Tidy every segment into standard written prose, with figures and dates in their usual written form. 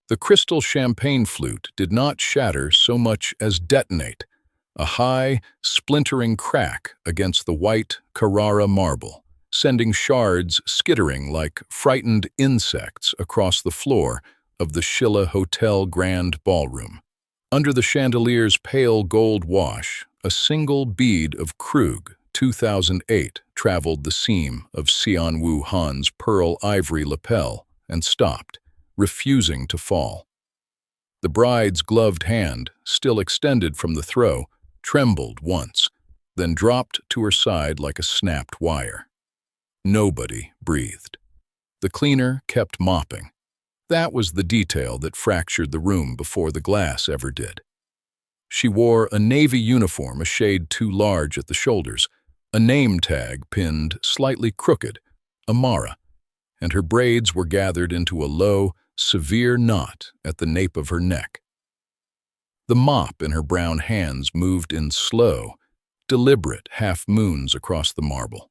The crystal champagne flute did not shatter so much as detonate, a high, splintering crack against the white Carrara marble, sending shards skittering like frightened insects across the floor of the Schilla Hotel Grand Ballroom. Under the chandelier's pale gold wash, a single bead of Krug 2008 traveled the seam of Xianwu Han's pearl ivory lapel and stopped, refusing to fall. The bride's gloved hand, still extended from the throw, trembled once, then dropped to her side like a snapped wire. Nobody breathed. The cleaner kept mopping. That was the detail that fractured the room before the glass ever did. She wore a navy uniform a shade too large at the shoulders, a name tag pinned slightly crooked, Amara, and her braids were gathered into a low, severe knot at the nape of her neck. The mop in her brown hands moved in slow, deliberate half-moons across the marble,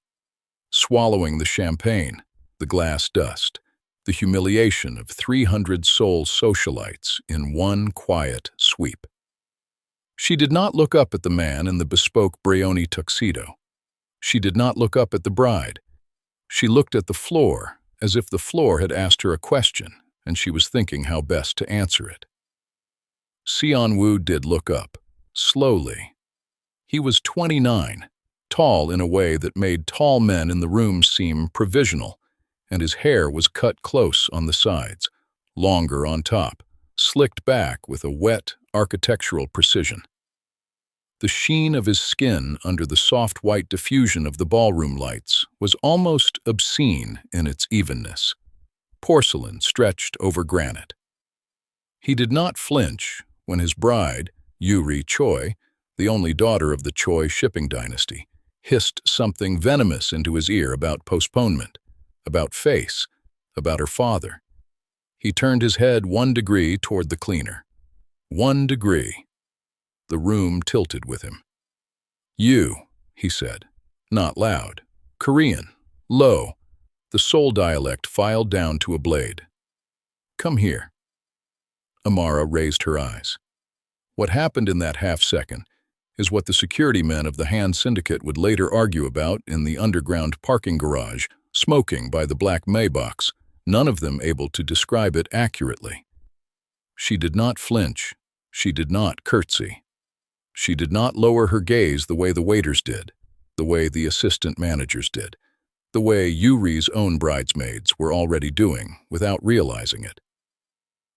swallowing the champagne, the glass dust, the humiliation of 300 soul socialites in one quiet sweep. She did not look up at the man in the bespoke Brioni tuxedo. She did not look up at the bride. She looked at the floor as if the floor had asked her a question and she was thinking how best to answer it. Xianwu did look up, slowly. He was 29, tall in a way that made tall men in the room seem provisional, and his hair was cut close on the sides, longer on top, slicked back with a wet, architectural precision. The sheen of his skin under the soft white diffusion of the ballroom lights was almost obscene in its evenness, porcelain stretched over granite. He did not flinch when his bride, Yuri Choi, the only daughter of the Choi shipping dynasty, hissed something venomous into his ear about postponement, about face, about her father. He turned his head 1 degree toward the cleaner. 1 degree. The room tilted with him. "You," he said, not loud, Korean, low. The Seoul dialect filed down to a blade. "Come here." Amara raised her eyes. What happened in that half-second is what the security men of the Han Syndicate would later argue about in the underground parking garage, smoking by the black Maybachs, none of them able to describe it accurately. She did not flinch. She did not curtsy. She did not lower her gaze the way the waiters did, the way the assistant managers did, the way Yuri's own bridesmaids were already doing without realizing it.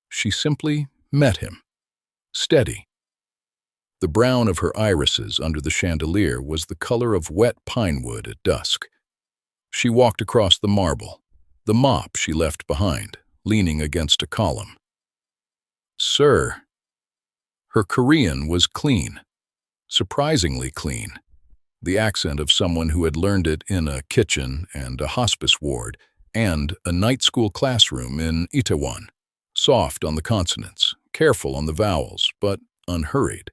She simply met him, steady. The brown of her irises under the chandelier was the color of wet pine wood at dusk. She walked across the marble, the mop she left behind, leaning against a column. "Sir." Her Korean was clean, surprisingly clean, the accent of someone who had learned it in a kitchen and a hospice ward and a night school classroom in Itaewon, soft on the consonants, careful on the vowels, but unhurried.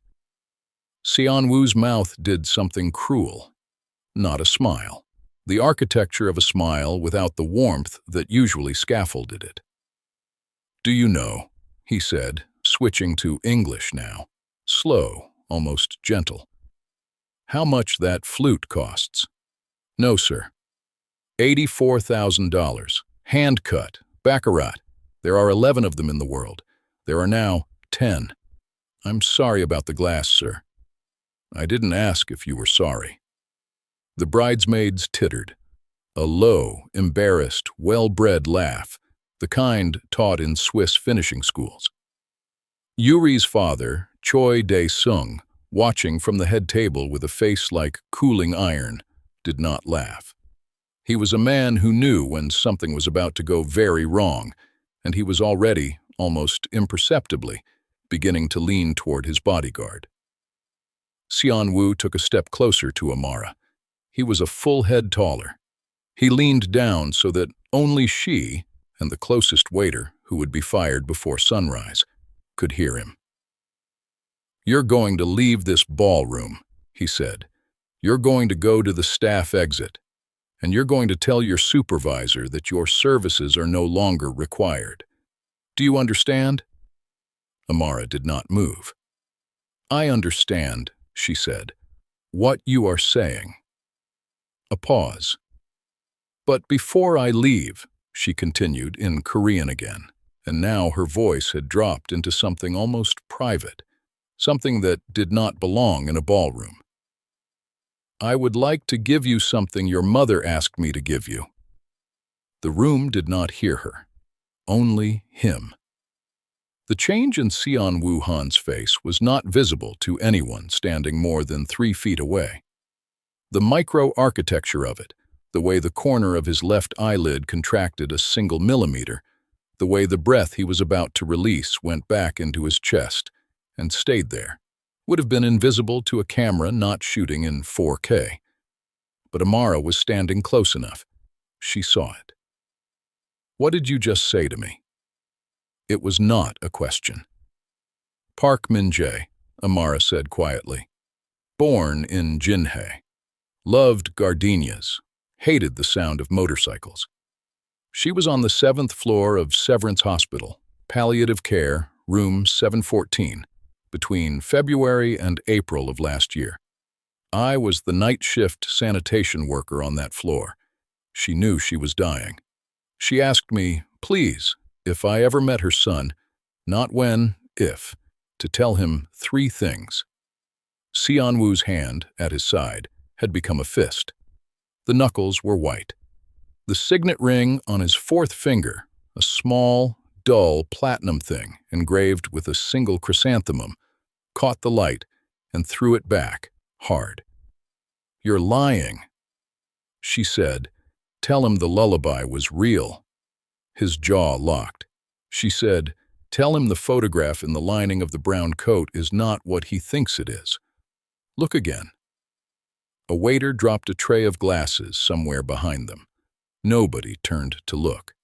Xianwu's mouth did something cruel, not a smile, the architecture of a smile without the warmth that usually scaffolded it. "Do you know," he said, switching to English now, slow, almost gentle, "how much that flute costs?" "No, sir." $84,000, hand-cut, baccarat. There are 11 of them in the world. There are now 10. "I'm sorry about the glass, sir." "I didn't ask if you were sorry." The bridesmaids tittered, a low, embarrassed, well-bred laugh, the kind taught in Swiss finishing schools. Yuri's father, Choi Dae-sung, watching from the head table with a face like cooling iron, did not laugh. He was a man who knew when something was about to go very wrong, and he was already, almost imperceptibly, beginning to lean toward his bodyguard. Xianwu took a step closer to Amara. He was a full head taller. He leaned down so that only she, and the closest waiter, who would be fired before sunrise, could hear him. "You're going to leave this ballroom," he said. "You're going to go to the staff exit, and you're going to tell your supervisor that your services are no longer required. Do you understand?" Amara did not move. "I understand," she said, "what you are saying." A pause. "But before I leave," she continued in Korean again, and now her voice had dropped into something almost private, something that did not belong in a ballroom. "I would like to give you something your mother asked me to give you." The room did not hear her, only him. The change in Seon-woo Han's face was not visible to anyone standing more than 3 feet away. The micro-architecture of it, the way the corner of his left eyelid contracted a single millimeter, the way the breath he was about to release went back into his chest and stayed there, would have been invisible to a camera not shooting in 4K. But Amara was standing close enough. She saw it. "What did you just say to me?" It was not a question. "Park Min-jae," Amara said quietly. "Born in Jinhae. Loved gardenias. Hated the sound of motorcycles. She was on the 7th floor of Severance Hospital, palliative care, room 714, between February and April of last year. I was the night shift sanitation worker on that floor. She knew she was dying. She asked me, please, if I ever met her son, not when, if, to tell him 3 things." Seon-woo's hand, at his side, had become a fist. The knuckles were white. The signet ring on his 4th finger, a small, dull platinum thing engraved with a single chrysanthemum, caught the light and threw it back, hard. "You're lying," she said. "Tell him the lullaby was real." His jaw locked. She said, "Tell him the photograph in the lining of the brown coat is not what he thinks it is. Look again." A waiter dropped a tray of glasses somewhere behind them. Nobody turned to look.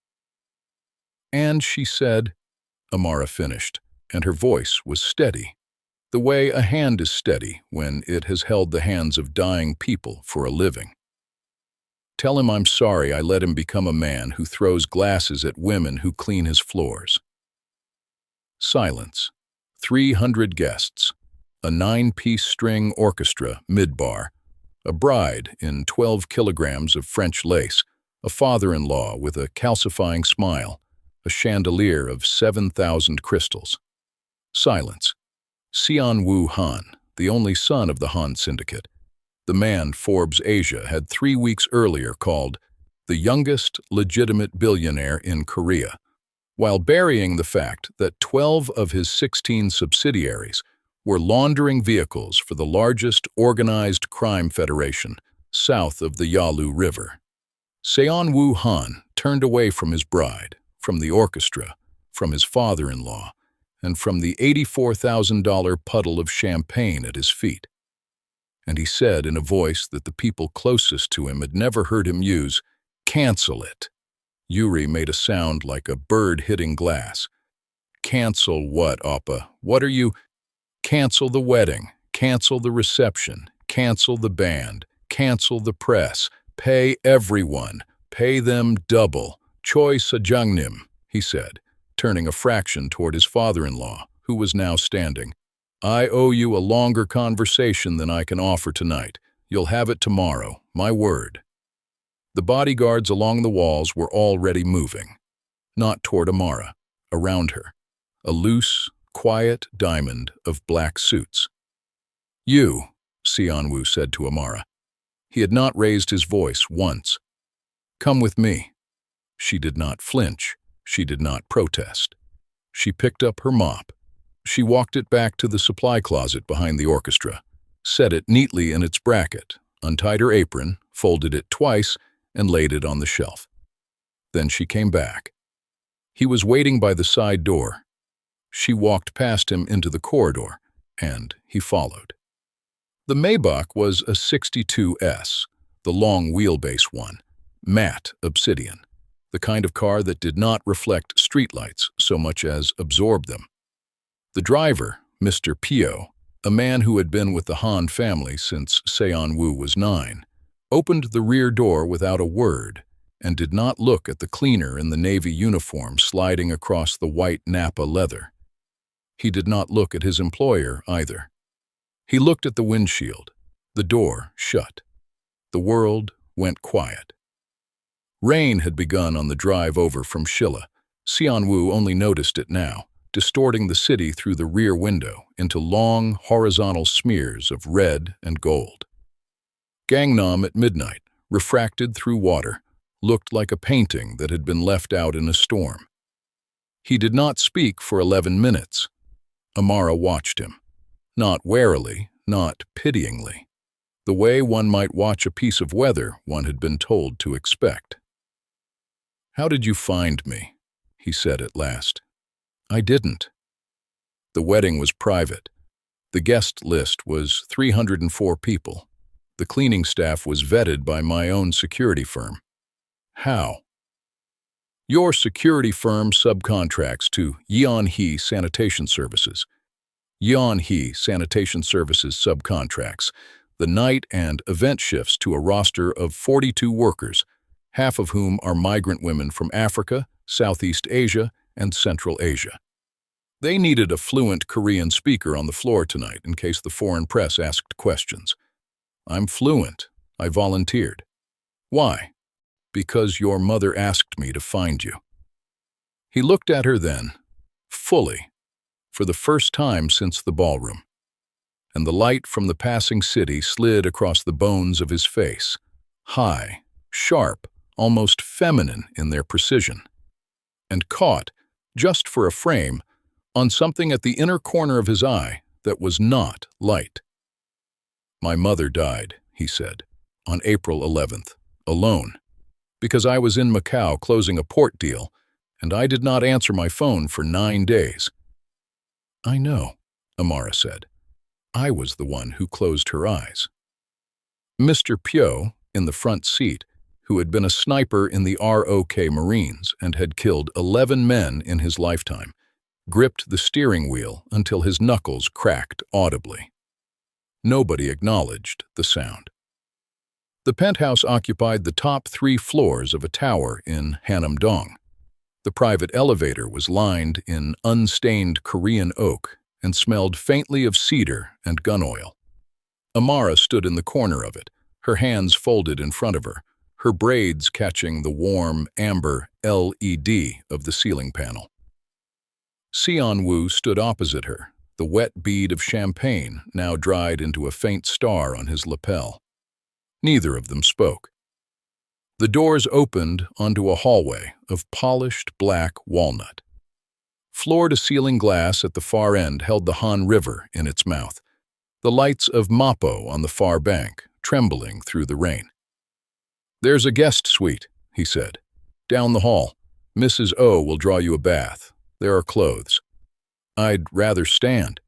"And she said," Amara finished, and her voice was steady, the way a hand is steady when it has held the hands of dying people for a living. "Tell him I'm sorry I let him become a man who throws glasses at women who clean his floors." Silence. 300 guests. A 9-piece string orchestra mid-bar. A bride in 12 kilograms of French lace. A father-in-law with a calcifying smile. A chandelier of 7,000 crystals. Silence. Seon-woo Han, the only son of the Han Syndicate. The man Forbes Asia had 3 weeks earlier called the youngest legitimate billionaire in Korea, while burying the fact that 12 of his 16 subsidiaries were laundering vehicles for the largest organized crime federation south of the Yalu River. Seon-woo Han turned away from his bride, from the orchestra, from his father-in-law, and from the $84,000 puddle of champagne at his feet. And he said in a voice that the people closest to him had never heard him use, "Cancel it." Yuri made a sound like a bird hitting glass. "Cancel what, Appa? What are you—" "Cancel the wedding, cancel the reception, cancel the band, cancel the press, pay everyone, pay them double. Choi Sejongnim," he said, turning a fraction toward his father-in-law, who was now standing. "I owe you a longer conversation than I can offer tonight. You'll have it tomorrow, my word." The bodyguards along the walls were already moving. Not toward Amara, around her. A loose, quiet diamond of black suits. "You," Seon-woo said to Amara. He had not raised his voice once. "Come with me." She did not flinch. She did not protest. She picked up her mop. She walked it back to the supply closet behind the orchestra, set it neatly in its bracket, untied her apron, folded it twice, and laid it on the shelf. Then she came back. He was waiting by the side door. She walked past him into the corridor, and he followed. The Maybach was a 62S, the long wheelbase one, matte obsidian, the kind of car that did not reflect streetlights so much as absorb them. The driver, Mr. Pio, a man who had been with the Han family since Seon-woo was 9, opened the rear door without a word and did not look at the cleaner in the navy uniform sliding across the white Napa leather. He did not look at his employer either. He looked at the windshield. The door shut. The world went quiet. Rain had begun on the drive over from Shilla. Xianwu only noticed it now, distorting the city through the rear window into long, horizontal smears of red and gold. Gangnam at midnight, refracted through water, looked like a painting that had been left out in a storm. He did not speak for 11 minutes. Amara watched him, not warily, not pityingly, the way one might watch a piece of weather one had been told to expect. "How did you find me?" he said at last. "I didn't." The wedding was private. The guest list was 304 people. The cleaning staff was vetted by my own security firm. How? Your security firm subcontracts to Yeonhee Sanitation Services. Yeonhee Sanitation Services subcontracts the night and event shifts to a roster of 42 workers, half of whom are migrant women from Africa, Southeast Asia, and Central Asia. They needed a fluent Korean speaker on the floor tonight in case the foreign press asked questions. I'm fluent. I volunteered. Why? Because your mother asked me to find you. He looked at her then, fully, for the first time since the ballroom, and the light from the passing city slid across the bones of his face, high, sharp, almost feminine in their precision, and caught, just for a frame, on something at the inner corner of his eye that was not light. My mother died, he said, on April 11th, alone, because I was in Macau closing a port deal, and I did not answer my phone for 9 days. I know, Amara said. I was the one who closed her eyes. Mr. Pyo, in the front seat, who had been a sniper in the ROK Marines and had killed 11 men in his lifetime, gripped the steering wheel until his knuckles cracked audibly. Nobody acknowledged the sound. The penthouse occupied the top 3 floors of a tower in Hanam-dong. The private elevator was lined in unstained Korean oak and smelled faintly of cedar and gun oil. Amara stood in the corner of it, her hands folded in front of her, her braids catching the warm, amber LED of the ceiling panel. Xianwu stood opposite her, the wet bead of champagne now dried into a faint star on his lapel. Neither of them spoke. The doors opened onto a hallway of polished black walnut. Floor-to-ceiling glass at the far end held the Han River in its mouth, the lights of Mapo on the far bank trembling through the rain. There's a guest suite, he said. Down the hall. Mrs. O will draw you a bath. There are clothes. I'd rather stand.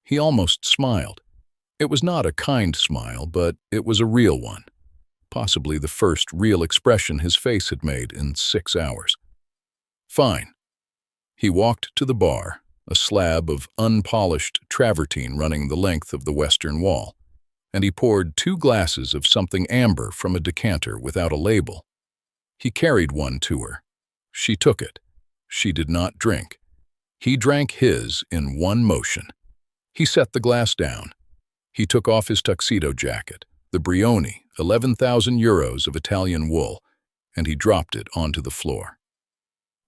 He almost smiled. It was not a kind smile, but it was a real one. Possibly the first real expression his face had made in 6 hours. Fine. He walked to the bar, a slab of unpolished travertine running the length of the western wall, and he poured 2 glasses of something amber from a decanter without a label. He carried one to her. She took it. She did not drink. He drank his in one motion. He set the glass down. He took off his tuxedo jacket, the Brioni, 11,000 euros of Italian wool, and he dropped it onto the floor.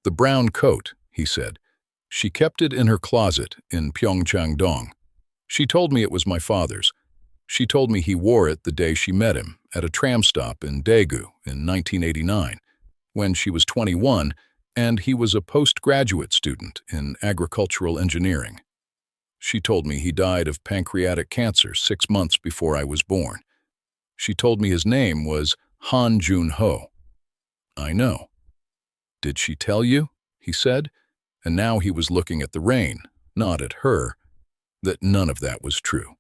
The brown coat, he said. She kept it in her closet in Pyeongchang-dong. She told me it was my father's. She told me he wore it the day she met him at a tram stop in Daegu in 1989, when she was 21, and he was a postgraduate student in agricultural engineering. She told me he died of pancreatic cancer 6 months before I was born. She told me his name was Han Jun-ho. I know. Did she tell you? He said, and now he was looking at the rain, not at her, that none of that was true.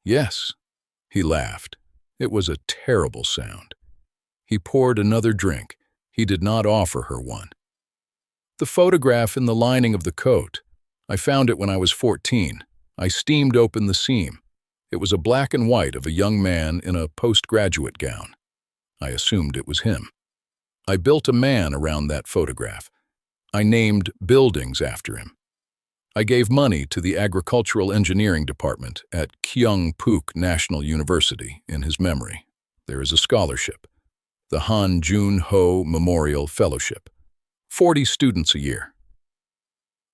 Yes, he laughed. It was a terrible sound. He poured another drink. He did not offer her one. The photograph in the lining of the coat. I found it when I was 14. I steamed open the seam. It was a black and white of a young man in a postgraduate gown. I assumed it was him. I built a man around that photograph. I named buildings after him. I gave money to the agricultural engineering department at Kyungpook National University in his memory. There is a scholarship, the Han Jun-ho Memorial Fellowship. 40 students a year.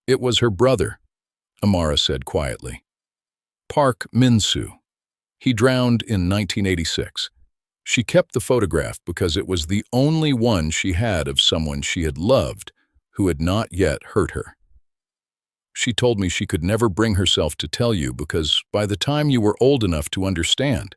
It was her brother, Amara said quietly. Park Min-soo. He drowned in 1986. She kept the photograph because it was the only one she had of someone she had loved who had not yet hurt her. She told me she could never bring herself to tell you because by the time you were old enough to understand,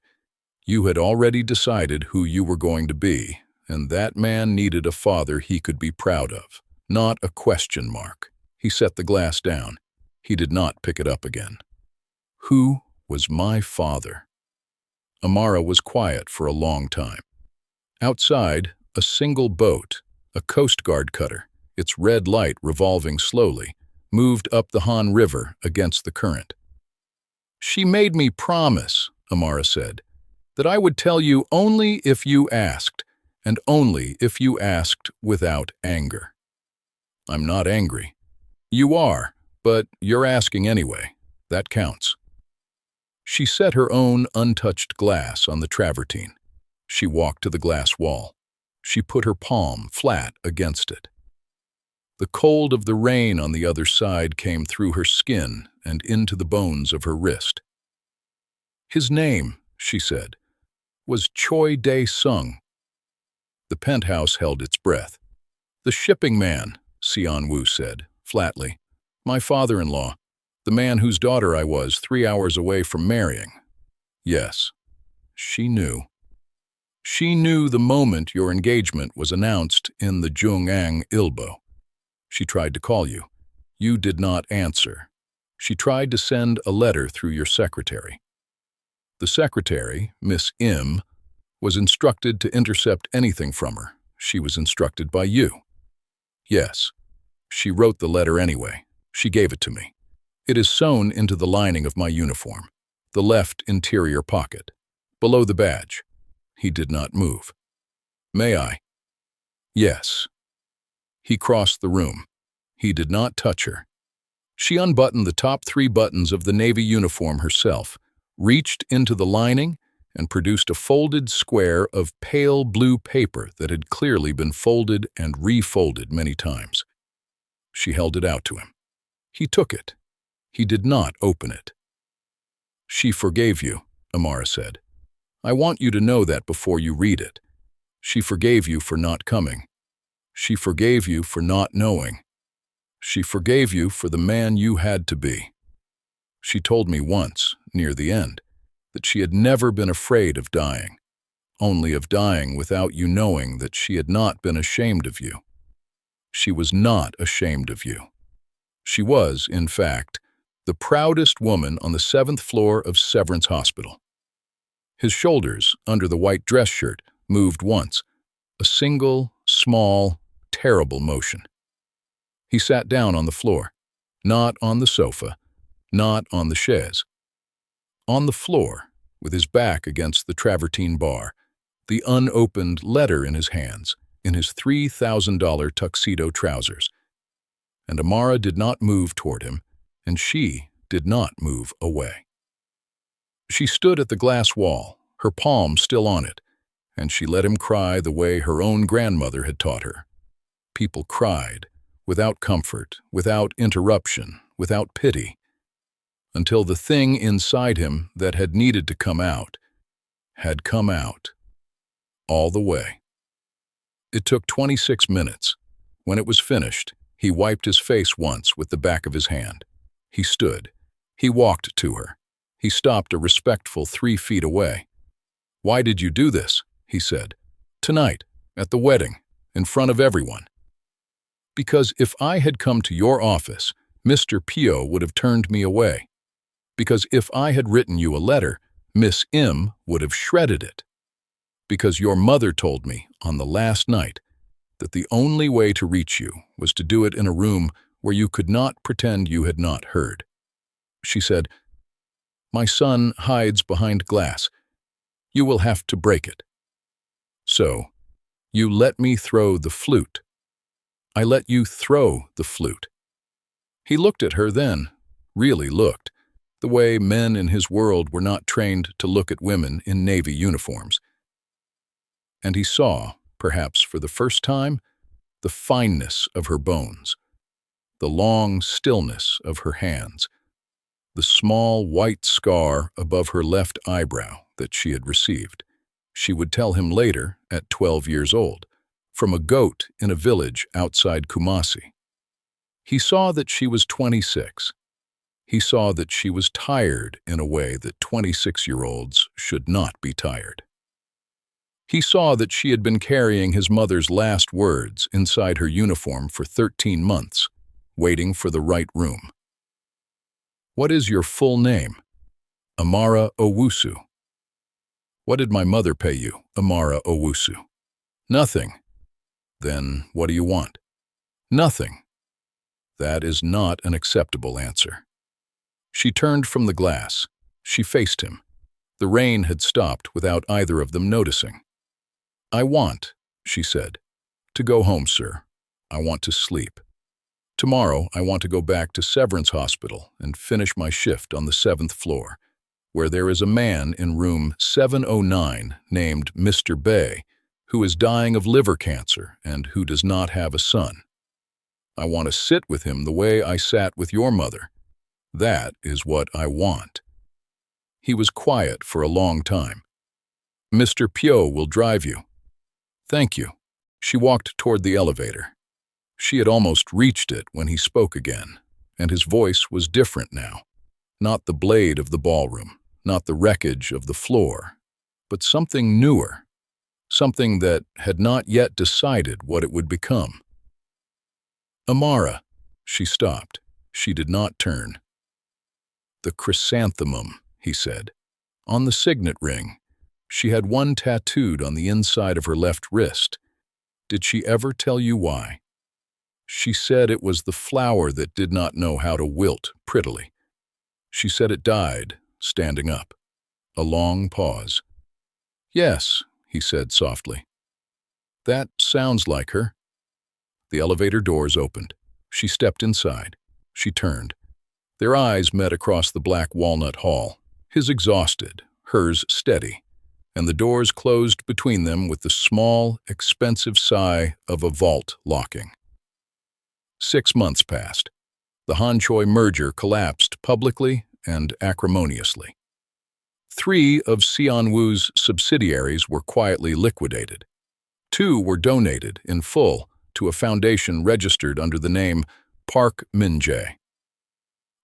you had already decided who you were going to be, and that man needed a father he could be proud of, not a question mark. He set the glass down. He did not pick it up again. Who was my father? Amara was quiet for a long time. Outside, a single boat, a Coast Guard cutter, its red light revolving slowly, moved up the Han River against the current. She made me promise, Amara said, that I would tell you only if you asked, and only if you asked without anger. I'm not angry. You are, but you're asking anyway. That counts. She set her own untouched glass on the travertine. She walked to the glass wall. She put her palm flat against it. The cold of the rain on the other side came through her skin and into the bones of her wrist. His name, she said, was Choi Dae-sung. The penthouse held its breath. The shipping man, Sion-woo said, flatly. My father-in-law, the man whose daughter I was 3 hours away from marrying. Yes, she knew. She knew the moment your engagement was announced in the Jung-ang Ilbo. She tried to call you. You did not answer. She tried to send a letter through your secretary. The secretary, Miss Im, was instructed to intercept anything from her. She was instructed by you. Yes, she wrote the letter anyway. She gave it to me. It is sewn into the lining of my uniform, the left interior pocket, below the badge. He did not move. May I? Yes. He crossed the room. He did not touch her. She unbuttoned the top 3 buttons of the Navy uniform herself, reached into the lining, and produced a folded square of pale blue paper that had clearly been folded and refolded many times. She held it out to him. He took it. He did not open it. She forgave you, Amara said. I want you to know that before you read it. She forgave you for not coming. She forgave you for not knowing. She forgave you for the man you had to be. She told me once, near the end, that she had never been afraid of dying, only of dying without you knowing that she had not been ashamed of you. She was not ashamed of you. She was, in fact, the proudest woman on the 7th floor of Severance Hospital. His shoulders, under the white dress shirt, moved once, a single, small, terrible motion. He sat down on the floor, not on the sofa, not on the chaise. On the floor, with his back against the travertine bar, the unopened letter in his hands, in his $3,000 tuxedo trousers. And Amara did not move toward him, and she did not move away. She stood at the glass wall, her palm still on it, and she let him cry the way her own grandmother had taught her. People cried, without comfort, without interruption, without pity, until the thing inside him that had needed to come out had come out, all the way. It took 26 minutes. When it was finished, he wiped his face once with the back of his hand. He stood. He walked to her. He stopped a respectful 3 feet away. Why did you do this? He said. Tonight, at the wedding, in front of everyone. Because if I had come to your office, Mr. Pio would have turned me away. Because if I had written you a letter, Miss Im would have shredded it. Because your mother told me, on the last night, that the only way to reach you was to do it in a room where you could not pretend you had not heard. She said, my son hides behind glass. You will have to break it. So, you let me throw the flute. I let you throw the flute. He looked at her then, really looked, the way men in his world were not trained to look at women in Navy uniforms. And he saw, perhaps for the first time, the fineness of her bones, the long stillness of her hands, the small white scar above her left eyebrow that she had received. She would tell him later, at 12 years old, from a goat in a village outside Kumasi. He saw that she was 26. He saw that she was tired in a way that 26-year-olds should not be tired. He saw that she had been carrying his mother's last words inside her uniform for 13 months, waiting for the right room. "What is your full name?" "Amara Owusu." "What did my mother pay you, Amara Owusu?" "Nothing." "Then what do you want?" "Nothing." That is not an acceptable answer. She turned from the glass. She faced him. The rain had stopped without either of them noticing. "I want," she said, "to go home, sir. I want to sleep. Tomorrow I want to go back to Severance Hospital and finish my shift on the 7th floor, where there is a man in room 709 named Mr. Bay, who is dying of liver cancer and who does not have a son. I want to sit with him the way I sat with your mother. That is what I want." He was quiet for a long time. "Mr. Pyo will drive you." "Thank you." She walked toward the elevator. She had almost reached it when he spoke again, and his voice was different now. Not the blade of the ballroom, not the wreckage of the floor, but something newer, something that had not yet decided what it would become. "Amara." She stopped. She did not turn. "The chrysanthemum," he said. "On the signet ring. She had one tattooed on the inside of her left wrist. Did she ever tell you why?" "She said it was the flower that did not know how to wilt prettily. She said it died, standing up." A long pause. "Yes," he said softly. "That sounds like her." The elevator doors opened. She stepped inside. She turned. Their eyes met across the black walnut hall, his exhausted, hers steady, and the doors closed between them with the small, expensive sigh of a vault locking. 6 months passed. The Han-Choi merger collapsed publicly and acrimoniously. 3 of Seon-woo's subsidiaries were quietly liquidated. 2 were donated in full to a foundation registered under the name Park Min-jae.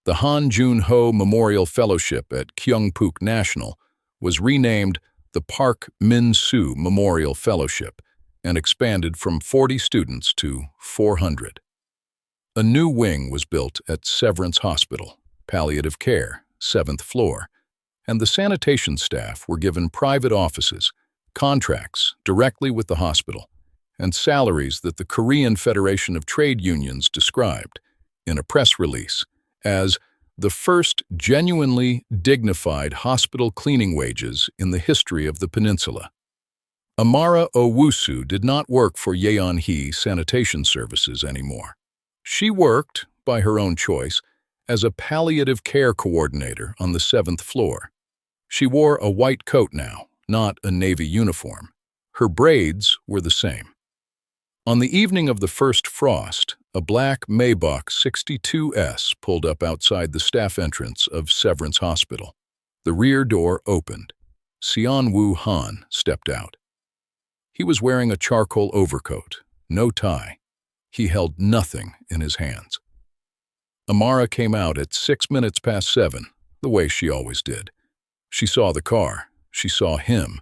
The Han Jun-ho Memorial Fellowship at Kyungpook National was renamed the Park Min-soo Memorial Fellowship and expanded from 40 students to 400. A new wing was built at Severance Hospital, palliative care, 7th floor, and the sanitation staff were given private offices, contracts directly with the hospital, and salaries that the Korean Federation of Trade Unions described, in a press release, as the first genuinely dignified hospital cleaning wages in the history of the peninsula. Amara Owusu did not work for Yeon-hee Sanitation Services anymore. She worked, by her own choice, as a palliative care coordinator on the 7th floor. She wore a white coat now, not a Navy uniform. Her braids were the same. On the evening of the first frost, a black Maybach 62S pulled up outside the staff entrance of Severance Hospital. The rear door opened. Seon-woo Han stepped out. He was wearing a charcoal overcoat, no tie. He held nothing in his hands. Amara came out at 6 minutes past 7, the way she always did. She saw the car. She saw him.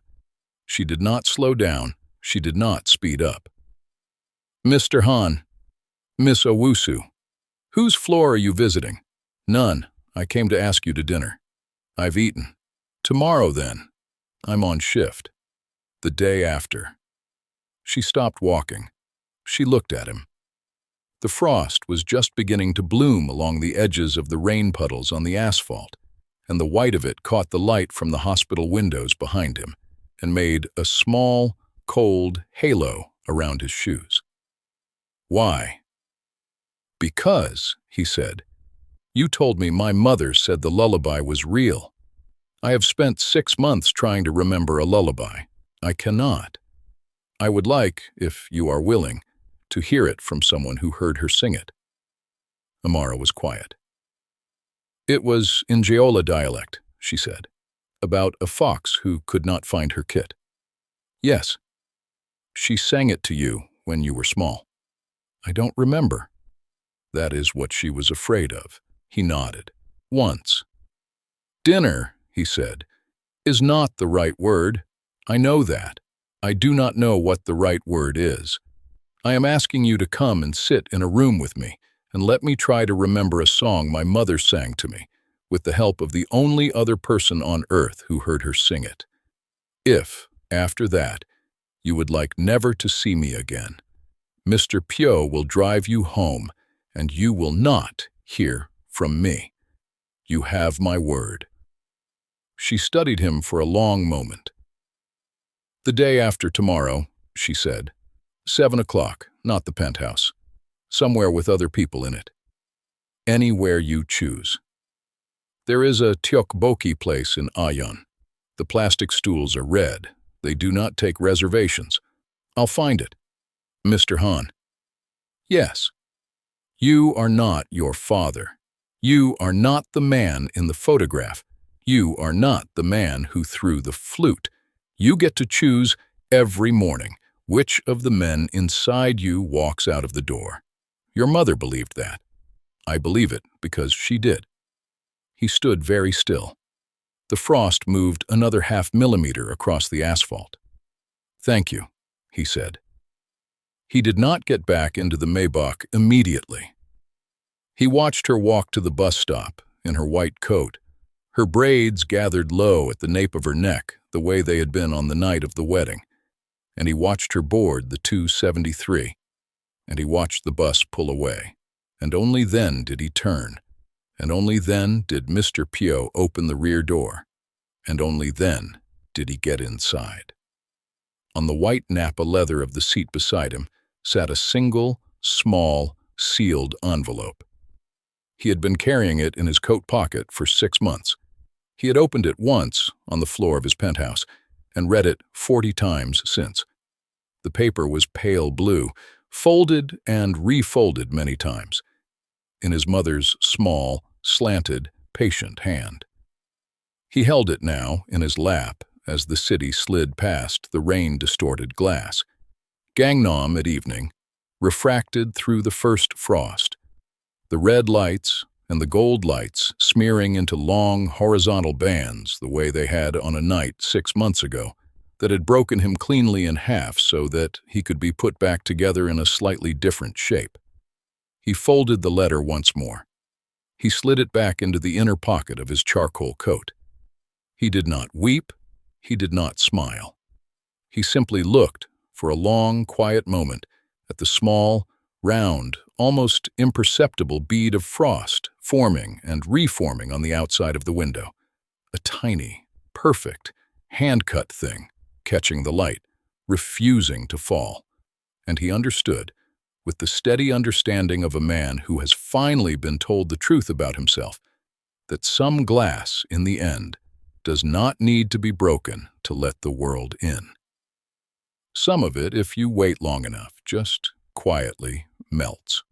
She did not slow down. She did not speed up. "Mr. Han." "Miss Owusu." "Whose floor are you visiting?" "None. I came to ask you to dinner." "I've eaten." "Tomorrow, then." "I'm on shift." "The day after." She stopped walking. She looked at him. The frost was just beginning to bloom along the edges of the rain puddles on the asphalt, and the white of it caught the light from the hospital windows behind him and made a small, cold halo around his shoes. "Why?" "Because," he said, You told me my mother said the lullaby was real. I have spent 6 months trying to remember a lullaby. I cannot. I would like, if you are willing, to hear it from someone who heard her sing it." Amara was quiet. "It was in Jeolla dialect," she said, "about a fox who could not find her kit." "Yes. She sang it to you when you were small." "I don't remember." "That is what she was afraid of." He nodded. "Once." "Dinner," he said, "is not the right word. I know that. I do not know what the right word is. I am asking you to come and sit in a room with me and let me try to remember a song my mother sang to me, with the help of the only other person on earth who heard her sing it. If, after that, you would like never to see me again, Mr. Pyo will drive you home, and you will not hear from me. You have my word." She studied him for a long moment. "The day after tomorrow," she said. 7 o'clock, not the penthouse. Somewhere with other people in it. Anywhere you choose. There is a tteokbokki place in Ayon. The plastic stools are red. They do not take reservations. I'll find it. Mr. Han. Yes. You are not your father. You are not the man in the photograph. You are not the man who threw the flute. You get to choose every morning which of the men inside you walks out of the door. Your mother believed that. I believe it because she did." He stood very still. The frost moved another ½ millimeter across the asphalt. "Thank you," he said. He did not get back into the Maybach immediately. He watched her walk to the bus stop in her white coat, her braids gathered low at the nape of her neck the way they had been on the night of the wedding, and he watched her board the 273, and he watched the bus pull away, and only then did he turn, and only then did Mr. Pyo open the rear door, and only then did he get inside. On the white Napa leather of the seat beside him sat a single, small, sealed envelope. He had been carrying it in his coat pocket for 6 months. He had opened it once on the floor of his penthouse and read it 40 times since. The paper was pale blue, folded and refolded many times, in his mother's small, slanted, patient hand. He held it now in his lap as the city slid past the rain-distorted glass. Gangnam at evening, refracted through the first frost. The red lights and the gold lights smearing into long horizontal bands the way they had on a night 6 months ago that had broken him cleanly in half so that he could be put back together in a slightly different shape. He folded the letter once more. He slid it back into the inner pocket of his charcoal coat. He did not weep. He did not smile. He simply looked for a long, quiet moment at the small, round, almost imperceptible bead of frost forming and reforming on the outside of the window. A tiny, perfect, hand-cut thing, catching the light, refusing to fall. And he understood, with the steady understanding of a man who has finally been told the truth about himself, that some glass, in the end, does not need to be broken to let the world in. Some of it, if you wait long enough, just quietly melts.